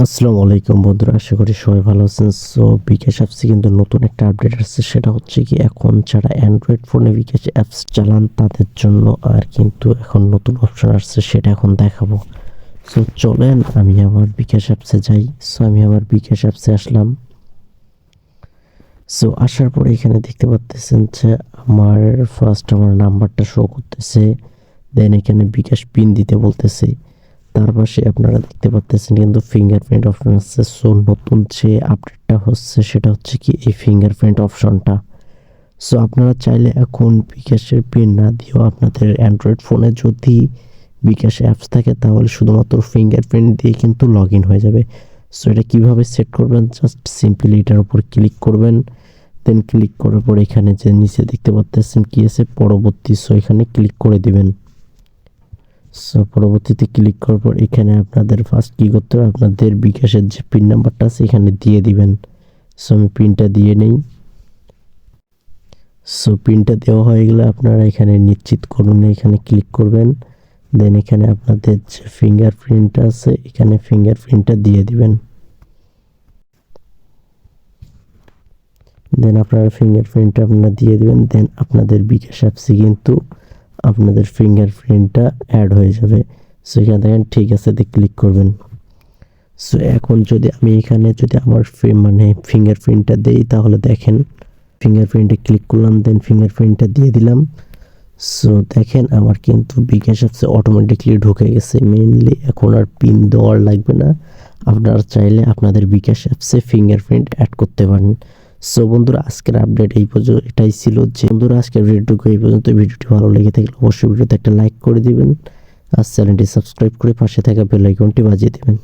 আসসালামু আলাইকুম বন্ধুরা, আশা করি সবাই ভালো আছেন। সো বিকাশ অ্যাপসে কিন্তু নতুন একটা আপডেট আসছে, সেটা হচ্ছে কি এখন যারা অ্যান্ড্রয়েড ফোনে বিকাশ অ্যাপস চালান তাদের জন্য আর কিন্তু এখন নতুন অপশন আসছে, সেটা এখন দেখাবো। সো চলেন আমি আমার বিকাশ অ্যাপসে যাই। সো আমি আমার বিকাশ অ্যাপসে আসলাম। সো আসার পরে এখানে দেখতে পাচ্ছেন যে আমার নাম্বারটা শো করতেছে, দেন এখানে বিকাশ পিন দিতে বলতেছে। তার পাশে আপনারা দেখতে পাচ্ছেন কিন্তু ফিঙ্গারপ্রিন্ট অপশন আছে। সো নতুন যে আপডেটটা হচ্ছে সেটা হচ্ছে কি এই ফিঙ্গারপ্রিন্ট অপশনটা। সো আপনারা চাইলে এখন বিকাশের পিন না দিয়েও আপনাদের অ্যান্ড্রয়েড ফোনে যদি বিকাশ অ্যাপস থাকে তাহলে শুধুমাত্র ফিঙ্গারপ্রিন্ট দিয়ে কিন্তু লগ ইন হয়ে যাবে। সো এটা কীভাবে সেট করবেন, জাস্ট সিম্পলি এটার উপর ক্লিক করবেন। দেন ক্লিক করার পর এখানে যে নিচে দেখতে পাচ্ছেন কি আছে পরবর্তী, সো এখানে ক্লিক করে দিবেন। সো পরবর্তীতে ক্লিক করার পর এখানে আপনাদের ফার্স্ট কী করতে হবে, আপনাদের বিকাশের যে পিন নাম্বারটা আছে এখানে দিয়ে দিবেন। সো আমি পিনটা দিয়ে নেই। সো পিনটা দেওয়া হয়ে গেলে আপনারা এখানে নিশ্চিত করুন, এখানে ক্লিক করবেন। দেন এখানে আপনাদের যে ফিঙ্গারপ্রিন্টটা আছে এখানে ফিঙ্গারপ্রিন্টটা দিয়ে দিবেন। দেন আপনারা ফিঙ্গারপ্রিন্টটা আপনারা দিয়ে দিবেন। দেন আপনাদের বিকাশ অ্যাপসে কিন্তু আপনাদের ফিঙ্গারপ্রিন্টটা অ্যাড হয়ে যাবে। সো এখানে দেখেন ঠিক আছে ক্লিক করবেন। সো এখন যদি আমি এখানে যদি আমার ফিঙ্গারপ্রিন্টটা দেই তাহলে দেখেন ফিঙ্গারপ্রিন্টে ক্লিক করলাম, দেন ফিঙ্গারপ্রিন্টটা দিয়ে দিলাম। সো দেখেন আমার কিন্তু বিকাশ অ্যাপসে অটোমেটিকলি ঢুকে গেছে। মেইনলি এখন আর পিন দেওয়ার লাগবে না, আপনারা চাইলে আপনাদের বিকাশ অ্যাপসে ফিঙ্গারপ্রিন্ট অ্যাড করতে পারেন। সো বন্ধুরা আজকের আপডেট এই পর্যন্ত এটাই ছিল। যে বন্ধুরা আজকের ভিডিওটুকু এই পর্যন্ত, ভিডিওটি ভালো লেগে থাকলে অবশ্যই ভিডিওতে একটা লাইক করে দিবেন আর চ্যানেলটি সাবস্ক্রাইব করে পাশে থাকা বেল আইকনটি বাজিয়ে দেবেন।